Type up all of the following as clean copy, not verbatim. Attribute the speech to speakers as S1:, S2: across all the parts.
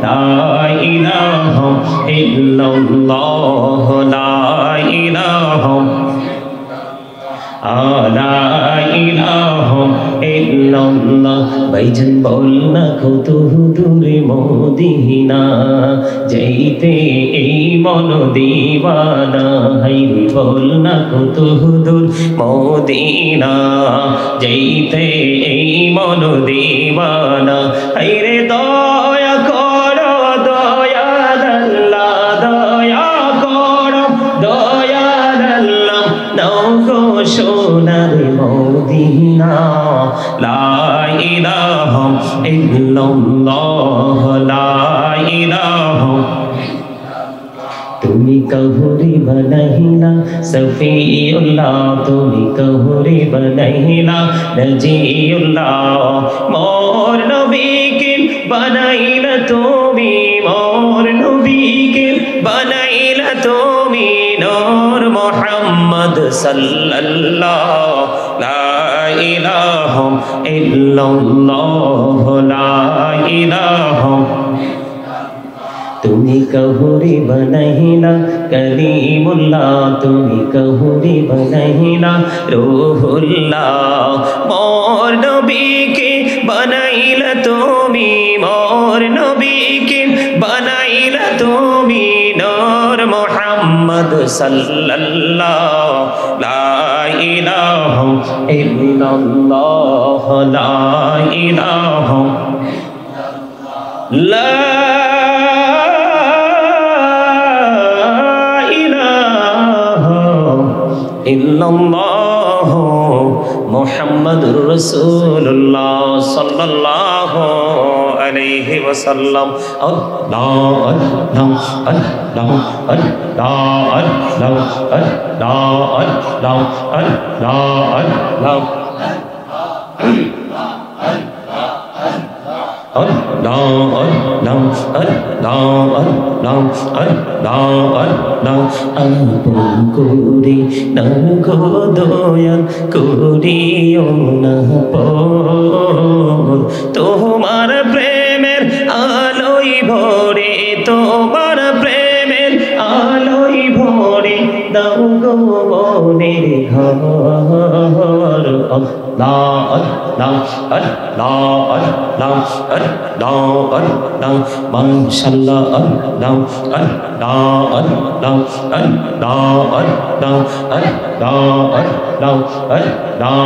S1: লা ইলাহা ইল্লাল্লাহ লা ইলাহা লা ইলাহা ইল্লাল্লাহ ভাইজান বল না কত দূরে মদিনা যাইতে এই মন দিওয়ানা হাইরে বল না কত দূর মদিনা যাইতে এই মন দিওয়ানা হাইরে দয়া করো দয়াল আল্লাহ দয়া করো দয়াল আল্লাহ নাও গো সোনার মদিনা লা ইলাহা ইল্লাল্লাহ লা ইলাহা তুমি কহুরি বনাইলা সফিউল্লাহ তুমি কহুরি বনাইলা নজিউল্লাহ মোর নবীকে বনাইলা তুমি মোর নবীকে বনাইলা তুমি নূর মুহাম্মদ সাল্লাল্লাহ লা ইলাহা ইল্লাল্লাহ লা ইলাহা তুমি কহুরি বনাইলা কলিমুল্লাহ তুমি কহুরি বনাইলা রূহুল্লাহ মোর নবীকে বনাইলা তুমি মোর নবীকে বনাইলা তুমি নূর মুহাম্মদ সাল্লাল্লাহ লা ইলাহা ইল্লাল্লাহ লা ইলাহা লা ইল্লাল্লাহ মুহাম্মাদুর রাসূলুল্লাহ সাল্লাল্লাহু আলাইহি ওয়াসাল্লাম আল্লাহ আল্লাহ আল্লাহ আল্লাহ আল্লাহ আল্লাহ আল্লাহ আল্লাহ আপন করে না গো দয়াল করিও না পর তোমার প্রেমের আলোয় ভরে তোমার প্রেমের আলোয় ভরে দাও গো মনের ঘর আল্লাহ আল্লাহ আল্লাহ আল্লাহ আল্লাহ আল্লাহ মাশাআল্লাহ আল্লাহ আল্লাহ আল্লাহ আল্লাহ আল্লাহ আল্লাহ আল্লাহ আল্লাহ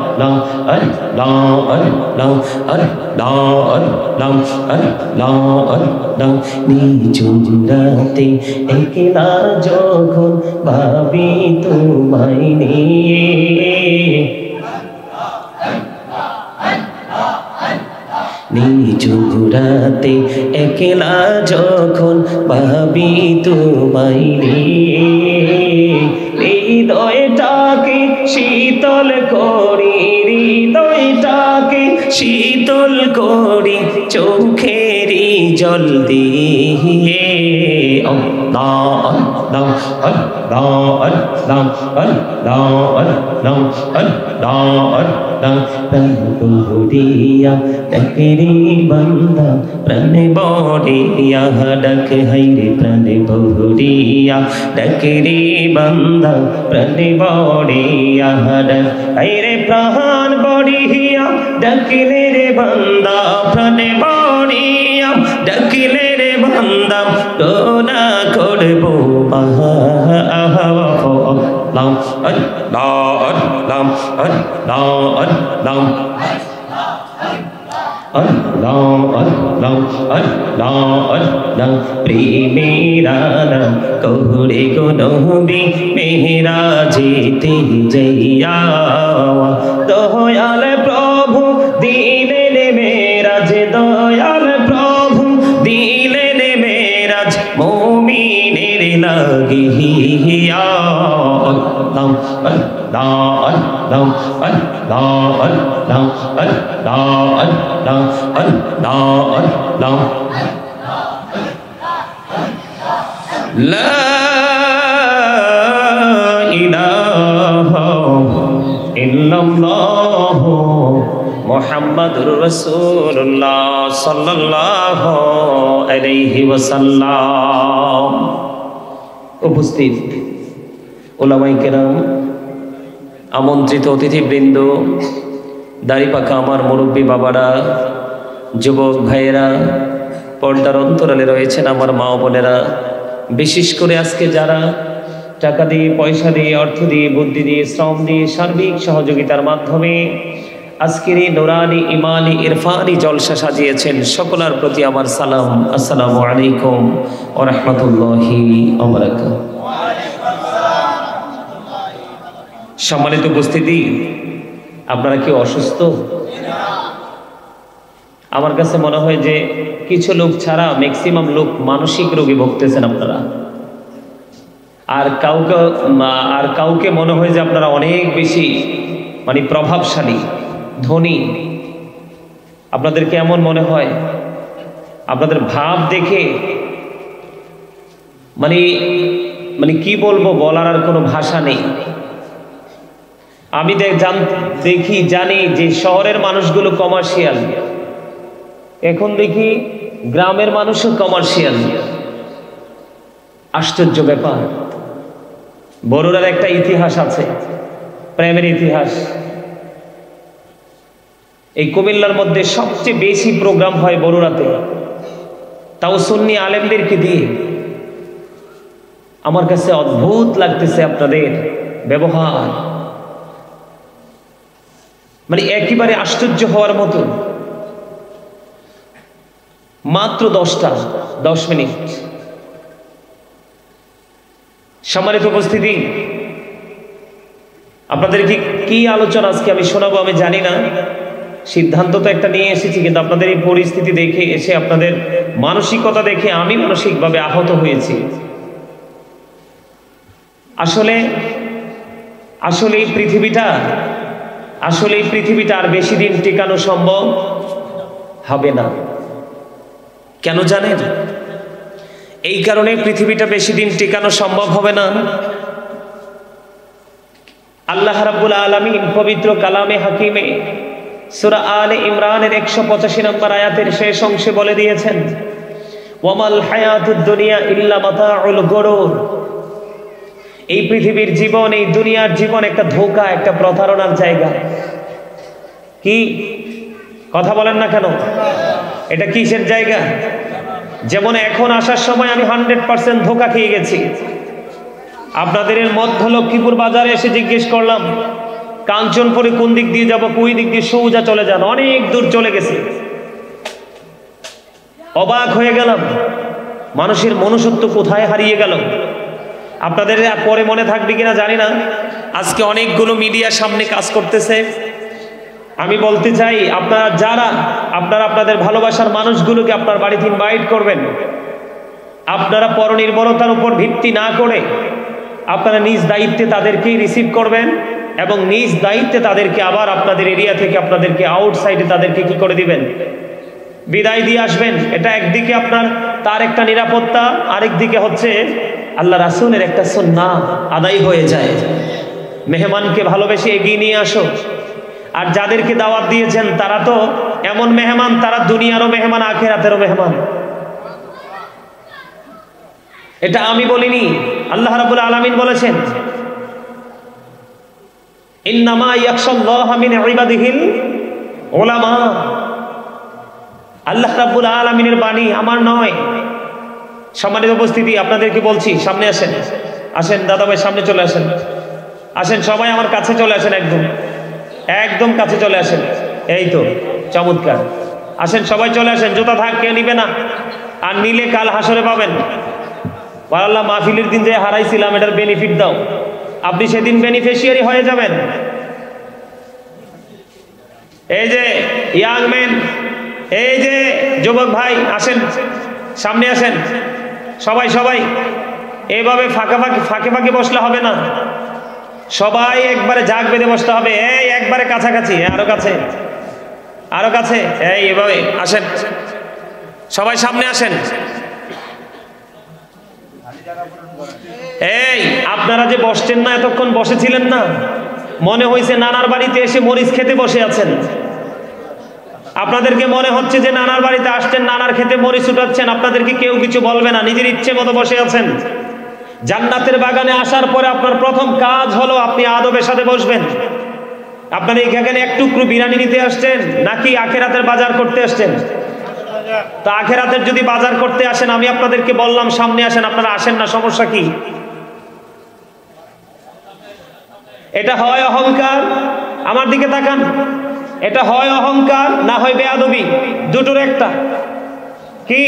S1: আল্লাহ আল্লাহ আল্লাহ আল্লাহ আল্লাহ আল্লাহ আল্লাহ নিঝুম রাতে একলা যখন ভাবি তোমায় নিয়ে নিঝুম রাতে একলা যখন ভাবি তোমায় নিয়ে হৃদয়টাকে শীতল করি হৃদয়টাকে শীতল করি চোখেরই জল দিয়ে আল্লাহ আল্লাহ আল্লাহ আল্লাহ আল্লাহ আল্লাহ আল্লাহ আল্লাহ বহুরিয়া ডাকেরি বান্দা প্রাণে বড়িয়া ডাক হাইরে প্রাণে বহুরিয়া ডাকেরি বান্দা প্রাণে বড়িয়া ডাক হাইরে প্রাণ বড়িয়া ডাকিলে রে বান্দা প্রাণে বড়িয়া ডাকিলে রে বান্দা গোনা করবো আল্লাহ আল্লাহ আল্লাহ আল্লাহ আল্লাহ আল্লাহ আল্লাহ আল্লাহ আল্লাহ প্রেমেরা নাম কহুরে গো নবী মেরা যেতে যাইয়া দয়াল প্রভু দিলেন মেরাজ দয়াল প্রভু দিলেন মেরাজ মুমিনের লাগিয়া আল্লাহ আল্লাহ আল্লাহ আল্লাহ আল্লাহ আল্লাহ আল্লাহ আল্লাহ আল্লাহ লা ইলাহা ইল্লাল্লাহ মুহাম্মাদুর রাসূলুল্লাহ সাল্লাল্লাহু আলাইহি ওয়াসাল্লাম। উপস্থিত উলামায়ে কেরাম, আমন্ত্রিত অতিথিবৃন্দ, দাড়িপাকা আমার মুরব্বী বাবারা, যুবক ভাইয়েরা, পর্দার অন্তরালে রয়েছেন আমার মা বোনেরা, বিশেষ করে আজকে যারা টাকা দিয়ে, পয়সা দিয়ে, অর্থ দিয়ে, বুদ্ধি দিয়ে, শ্রম দিয়ে, সার্বিক সহযোগিতার মাধ্যমে আজকের এই নুরানি ইমানি ইরফানি জলসা সাজিয়েছেন, সকলের প্রতি আমার সালাম। আসসালামু আলাইকুম ওয়া রাহমাতুল্লাহি ওয়া বারাকাতুহু। সম্মানিত উপস্থিতি, আপনারা কি অসুস্থ? আমার কাছে মনে হয় যে কিছু লোক ছাড়া ম্যাক্সিমাম লোক মানসিক রোগে ভুগতেছেন আপনারা। আর কাউকে মনে হয় যে আপনারা অনেক বেশি প্রভাবশালী, ধনী। আপনাদের কেমন মনে হয়? আপনাদের ভাব দেখে কি বলবো, বলার আর কোনো ভাষা নেই। আমি জানি যে শহরের মানুষগুলো কমার্শিয়াল, এখন দেখি গ্রামের মানুষও কমার্শিয়াল। আশ্চর্য ব্যাপার। বরুড়ার একটা ইতিহাস আছে, প্রেমের ইতিহাস। এই কুমিল্লার মধ্যে সবচেয়ে বেশি প্রোগ্রাম হয় বরুড়াতে, তাও সুন্নি আলেমদেরকে দিয়ে। আমার কাছে অদ্ভুত লাগতেছে আপনাদের ব্যবহার, একেবারে আশ্চর্য হওয়ার মতো। মাত্র 10 মিনিট। সম্মানিত উপস্থিতি, আপনাদের কি আলোচনা আজকে আমি শোনাবো আমি জানি না। সিদ্ধান্ত তো একটা নিয়ে এসেছি, কিন্তু আপনাদের এই পরিস্থিতি দেখে এসে, আপনাদের মানসিকতা দেখে আমি মানসিকভাবে আহত হয়েছি। আসলে এই পৃথিবীটা আর বেশি দিন টিকানো সম্ভব হবে না। কেন জানেন? এই কারণে পৃথিবীটা বেশি দিন টিকানো সম্ভব হবে না। আল্লাহ রাব্বুল আলামিন পবিত্র কালামে হাকিমে সূরা আলে ইমরানের 185 নম্বর আয়াতের শেষ অংশে বলে দিয়েছেন, ওয়ামাল হায়াতুদ দুনিয়া ইল্লা মাতাউল গুরুর। এই পৃথিবীর জীবন, এই দুনিয়ার জীবন একটা ধোঁকা, একটা প্রতারণার জায়গা। কি কথা বলেন না কেন? এটা কিসের জায়গা? যেমন এখন আসার সময় আমি 100% ধোঁকা খেয়ে গেছি। আপনাদের মধ্য লক্ষ্মীপুর বাজারে এসে জিজ্ঞেস করলাম, কাঞ্চনপুরে কোন দিক দিয়ে যাব, কোন দিক দিয়ে? সোজা চলে যান। অনেক দূর চলে গেছে। অবাক হয়ে গেলাম, মানুষের মনুষ্যত্ব কোথায় হারিয়ে গেল। আপনাদের পরে মনে থাকবে কিনা জানি না, আজকে অনেকগুলো মিডিয়ার সামনে কাজ করতেছে। আমি বলতে চাই, আপনারা আপনাদের ভালোবাসার মানুষগুলোকে আপনার বাড়িতে ইনভাইট করবেন। আপনারা পরনির্ভরতার উপর ভিত্তি না করে আপনারা নিজ দায়িত্বে তাদেরকেই রিসিভ করবেন, এবং নিজ দায়িত্বে তাদেরকে আবার আপনাদের এরিয়া থেকে আপনাদেরকে আউটসাইডে তাদেরকে কি করে দিবেন, বিদায় দিয়ে আসবেন। এটা একদিকে আপনার তার একটা নিরাপত্তা, আরেকদিকে হচ্ছে আল্লাহ রাসূলের একটা সুন্নাহ আদায় হয়ে যায়। মেহমানকে ভালোবেসে এগিয়ে নিয়ে আসো। আর যাদেরকে দাওয়াত দিয়েছেন তারা তো এমন মেহমান, তারা দুনিয়ারও মেহমান, আখিরাতেরও মেহমান। এটা আমি বলিনি, আল্লাহ রাব্বুল আলামিন বলেছেন, ইন্নামা ইয়াখশাল্লাহা মিন ইবাদিহিল উলামা। আল্লাহ রাব্বুল আলামিনের বাণী, আমার নয়। সম্মানিত উপস্থিতি, আপনাদেরকে বলছি, সামনে আসেন দাদা ভাই, সামনে চলে আসেন সবাই আমার কাছে চলে আসেন, একদম কাছে চলে আসেন। এই তো চমৎকার, আসেন সবাই চলে আসেন। জুতা থাক, কেউ নিবে না, আর নিলে কাল হাসরে পাবেন। আল্লাহ মাহফিলের দিন যে হারাইছিলাম, এটার বেনিফিট দাও। আপনি সেদিন বেনিফিশিয়ারি হয়ে যাবেন। এই যে ইয়াং ম্যান, এই যে যুবক ভাই, আসেন সামনে আসেন। সবাই এইভাবে ফাঁকে ফাঁকে বসলে হবে না, সবাই একবারে জাগ বেঁধে বসতে হবে। এই একবারে কাছাকাছি, আরো কাছে, এই এভাবে আসেন, সবাই সামনে আসেন। এই আপনারা যে বসছেন না, এতক্ষণ বসেছিলেন না, মনে হয়েছে নানার বাড়িতে এসে মরিচ খেতে বসে আছেন। আপনাদেরকে মনে হচ্ছে যে নানার বাড়িতে আসছেন, নানার খেতে মরিচ উঠাচ্ছেন, আপনাদেরকে কেউ কিছু বলবে না, নিজের ইচ্ছে মতো বসে আছেন। জান্নাতের বাগানে আসার পরে আপনার প্রথম কাজ হলো আপনি আদবের সাথে বসবেন। আপনারা এখানে এক টুকরো বিরিয়ানি নিতে আসছেন নাকি আখেরাতের বাজার করতে আসছেন? তা আখেরাতের যদি বাজার করতে আসেন, আমি আপনাদেরকে বললাম সামনে আসেন, আপনারা আসেন না, সমস্যা কি? এটা হয় অহংকার, আমার দিকে তাকান, এটা হয় অহংকার না হয় বেয়াদবি, দুটোর একটা। কি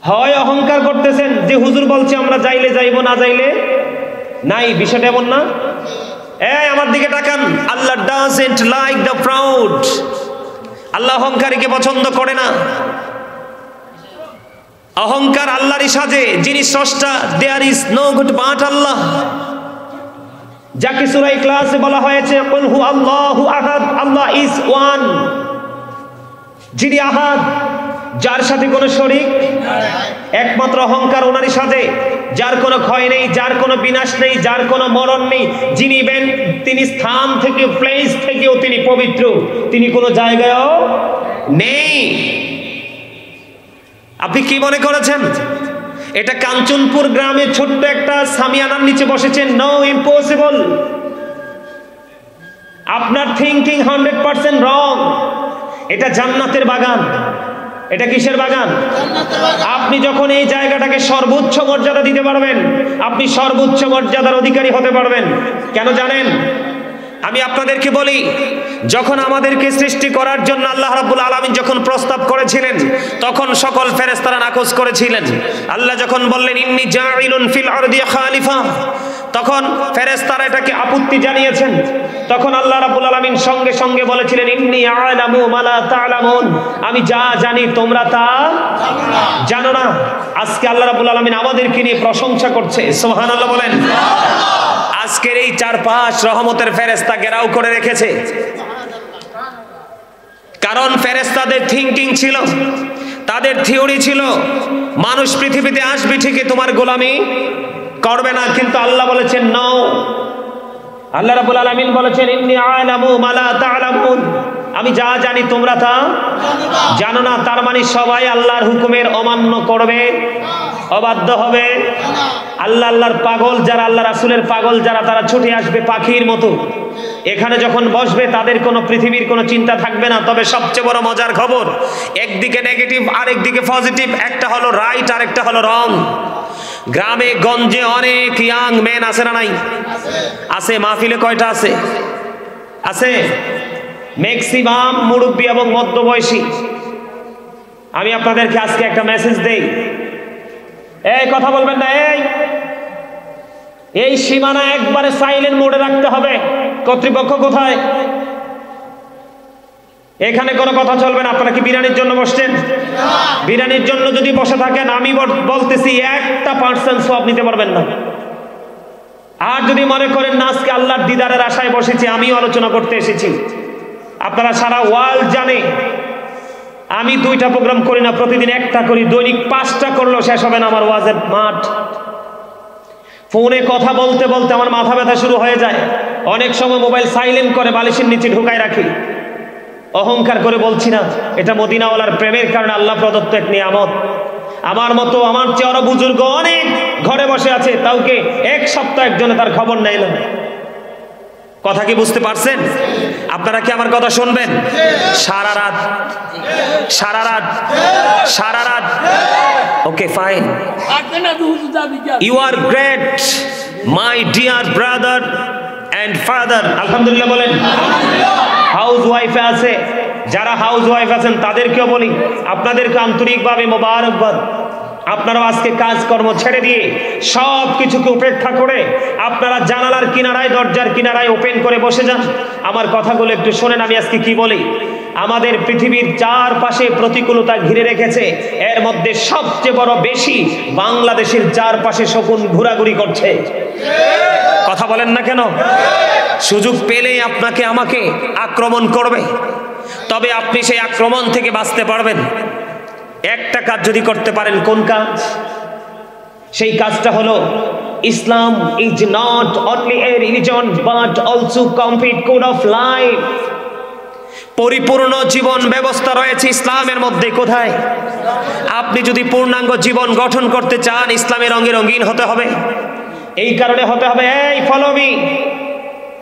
S1: হয়? অহংকার করতেছেন যে হুজুর বলছে আমরা যাইলে যাইবো, না যাইলে নাই, বিষয়টা এমন না। এই আমার দিকে তাকান, Allah doesn't like the proud. Allah অহংকারীকে পছন্দ করে না। অহংকার আল্লাহরই সাজে, যিনি স্রষ্টা, there is no god but Allah. যাকে সূরা ইখলাসে বলা হয়েছে কুল হু আল্লাহু আহাদ, আল্লাহ ইজ ওয়ান, যিনি আহাদ, যার সাথে কোনো শরীক, একমাত্র অহংকার ওনারই সাজে, যার কোনো ক্ষয় নেই, যার কোনো বিনাশ নেই, যার কোনো মরণ নেই, যিনি তিনি স্থান থেকে, প্লেস থেকেও তিনি পবিত্র, তিনি কোনো জায়গায়ও নেই। আপনি কি মনে করেছেন এটা কাঞ্চনপুর গ্রামে ছোট্ট একটা সামিয়ানার নিচে বসেছেন? No, impossible. আপনার থিঙ্কিং 100% রং। এটা জান্নাতের বাগান। এটা কিসের বাগান? আপনি যখন এই জায়গাটাকে সর্বোচ্চ মর্যাদা দিতে পারবেন, আপনি সর্বোচ্চ মর্যাদার অধিকারী হতে পারবেন। কেন জানেন? আমি আপনাদেরকে বলি, যখন আমাদেরকে সৃষ্টি করার জন্য আল্লাহ রাব্বুল আলামিন যখন প্রস্তাব করেছিলেন, তখন সকল ফেরেশতারা নাকচ করেছিলেন। আল্লাহ যখন বললেন ইন্নী জাইলুন ফিল আরদি খালিফা, তখন ফেরেশতারা এটাকে আপত্তি জানিয়েছেন। তখন আল্লাহ রাব্বুল আলামিন সঙ্গে সঙ্গে বলেছিলেন ইন্নী আ'লামু মা লা তা'লামুন, আমি যা জানি তোমরা তা জানো না। আজকে আল্লাহ রাব্বুল আলামিন আমাদেরকে নিয়ে প্রশংসা করছে, সুবহানাল্লাহ বলেন। আজকের এই চারপাশ রহমতের ফেরেশতা ঘেরাও করে রেখেছে, কারণ ফেরেশতাদের থিঙ্কিং ছিল, তাদের থিওরি ছিল, মানুষ পৃথিবীতে আসবে ঠিকই, তোমার গোলামি করবে না। কিন্তু আল্লাহ বলেছেন নাও, আল্লাহ রাব্বুল আলামিন বলেছেন ইন্নী আ'লামু মা লা তা'লামুন, আমি যা জানি তোমরা তা জানো না। তার মানে সবাই আল্লাহর হুকুমের অমান্য করবে, অবাধ্য হবে। আল্লাহর পাগল যারা, আল্লাহ রাসূলের পাগল যারা, তারা ছুটে আসবে পাখির মতো। এখানে যখন বসবে তাদের কোনো পৃথিবীর কোনো চিন্তা থাকবে না। তবে সবচেয়ে বড় মজার খবর, একদিকে নেগেটিভ আর একদিকে পজিটিভ, একটা হলো রাইট আর একটা হলো রং। গ্রামে গঞ্জে অনেক ইয়াং মেন আছে না নাই? আছে। মাহফিলে কয়টা আছে? আছে। ম্যাক্সিমাম মুরব্বী এবং মধ্যবয়সী। আমি আপনাদেরকে আজকে একটা মেসেজ দেই, এই কথা বলবেন না, এই সীমানা একবারে সাইলেন্ট মোডে রাখতে হবে। কর্তৃপক্ষ কোথায়? এখানে কোনো কথা চলবে না। আপনারা কি বিরিয়ানির জন্য বসছেন? বিরিয়ানির জন্য যদি বসে থাকেন, আমি বলতেছি 1% সওয়াব নিতে পারবেন না। আর যদি মনে করেন না আজকে আল্লাহর দিদারের আশায় বসেছি, আমিও আলোচনা করতে এসেছি, আপনারা সারা ওয়ার্ল্ড জানে আমি 2টা প্রোগ্রাম করি না, প্রতিদিন 1টা করি। দৈনিক 5টা করলেও শেষ হবে না আমার ওয়াজের মাঠ। ফোনে কথা বলতে বলতে আমার মাথা ব্যথা শুরু হয়ে যায়। অনেক সময় মোবাইল সাইলেন্ট করে বালিশের নিচে ঢুকায় রাখি। অহংকার করে বলছি না, এটা মদিনাওয়ালার প্রেমের কারণে আল্লাহ প্রদত্ত এক নিয়ামত। আমার মতো, আমার চেয়ে আরো বুজুর্গ অনেক ঘরে বসে আছে, তাওকে 1 সপ্তাহ একজনে তার খবর নেই না। কথা কি বুঝতে পারছেন? আপনারা কি আমার কথা শুনবেন? সারা রাত, সারা রাত, সারা রাত। Okay fine, you are great my dear brother and father. আলহামদুলিল্লাহ বলেন। হাউস ওয়াইফে আছে, যারা হাউস ওয়াইফ আছেন তাদেরকেও বলি, আপনাদেরকে আন্তরিকভাবে মোবারকবাদ। আপনারাও আজকে কাজকর্ম ছেড়ে দিয়ে সব কিছুকে উপেক্ষা করে আপনারা জানালার কিনারায়, দরজার কিনারায় ওপেন করে বসে যান। আমার কথাগুলো একটু শোনেন আমি আজকে কি বলি। আমাদের পৃথিবীর চারপাশে প্রতিকূলতা ঘিরে রেখেছে, এর মধ্যে সবচেয়ে বড় বেশি বাংলাদেশের চারপাশে শকুন ঘোরাঘুরি করছে। কথা বলেন না কেন? সুযোগ পেলেই আপনাকে আমাকে আক্রমণ করবে, তবে আপনি সেই আক্রমণ থেকে বাঁচতে পারবেন একটা কাজ যদি করতে পারেন। কোন কাজ? সেই কাজটা হলো Islam is not only a religion but also complete code of life. পরিপূর্ণ জীবন ব্যবস্থা রয়েছে ইসলামের মধ্যে। কোথায়? আপনি যদি পূর্ণাঙ্গ জীবন গঠন করতে চান, ইসলামের রঙে রঙিন হতে হবে। এই কারণে হতে হবে, এই ফলো মি।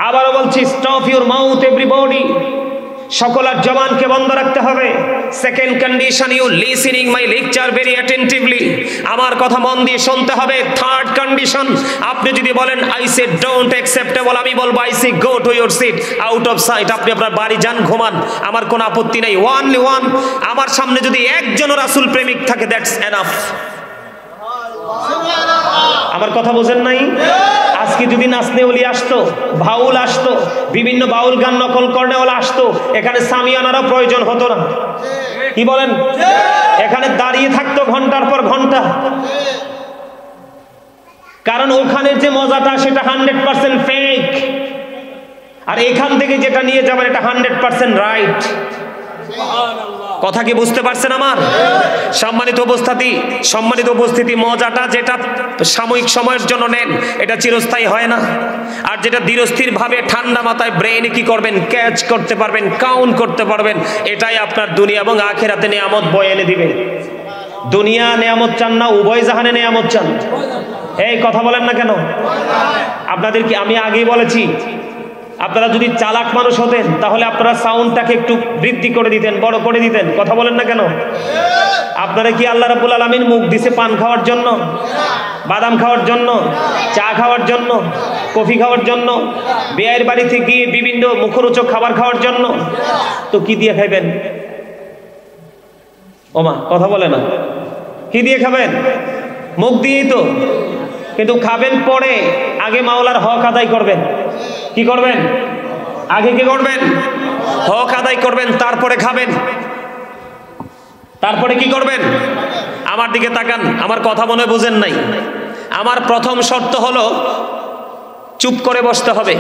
S1: আবারও বলছি, স্টপ ইউর মাউথ এভরিবডি। সকলের জবানকে বন্ধ রাখতে হবে। Second condition, you listening my lecture very attentively. আমার কথা মন দিয়ে শুনতে হবে। থার্ড কন্ডিশন, আপনি যদি বলেন আই সে ডোন্ট অ্যাকসেপ্টেবল, আমি বলবো I say go to your seat, out of sight. আপনি আপনার বাড়ি যান, ঘুমান, আমার কোনো আপত্তি নেই। Only one. আমার সামনে যদি একজনও রাসূল প্রেমিক থাকে, দ্যাটস এনাফ। আমার কথা বোঝেন নাই? আজকে যদি নাচনে ওলি আসতো, বাউল আসতো, বিভিন্ন বাউল গান নকল করনে ওলা আসতো, এখানে সামিয়ানারও প্রয়োজন হতো না। কি বলেন? এখানে দাঁড়িয়ে থাকতো ঘন্টার পর ঘন্টা। কারণ ওখানের যে মজাটা সেটা 100% ফেক, আর এখান থেকে যেটা নিয়ে যাবেন এটা 100% রাইট। কথা কি বুঝতে পারছেন আমার? সম্মানিত উপস্থিতি, মজাটা যেটা সাময়িক সময়ের জন্য নেন, এটা চিরস্থায়ী হয় না। আর যেটা ধীরস্থির ভাবে ঠান্ডা মাথায় ব্রেইনে কি করবেন, ক্যাচ করতে পারবেন, কাউন্ট করতে পারবেন, এটাই আপনার দুনিয়া এবং আখিরাতে নিয়ামত বয়ে এনে দিবে। দুনিয়া নিয়ামত চান না, উভয় জাহানে নিয়ামত চান? এই কথা বলেন না কেন? আপনাদের কি আমি আগেই বলেছি, আপনারা যদি চালাক মানুষ হতেন তাহলে আপনারা সাউন্ডটাকে একটু বৃদ্ধি করে দিতেন, বড় করে দিতেন। কথা বলেন না কেন? আপনারা কি আল্লাহ রাব্বুল আলামিন মুখ দিছে পান খাওয়ার জন্য, বাদাম খাওয়ার জন্য, চা খাওয়ার জন্য, কফি খাওয়ার জন্য, বিয়ের বাড়িতে গিয়ে বিভিন্ন মুখরোচক খাবার খাওয়ার জন্য? তো কি দিয়ে খাইবেন? ওমা কথা বলে না, কি দিয়ে খাবেন? মুখ দিয়েই তো। কিন্তু খাবেন পরে, আগে মাওলার হক আদায় করবেন। কি করবেন? আগে কি করবেন? হক আদায় করবেন, তারপরে খাবেন। তারপরে কি করবেন? আমার দিকে তাকান, আমার কথা মনে বুঝেন নাই। আমার প্রথম শর্ত হলো চুপ করে বসতে হবে।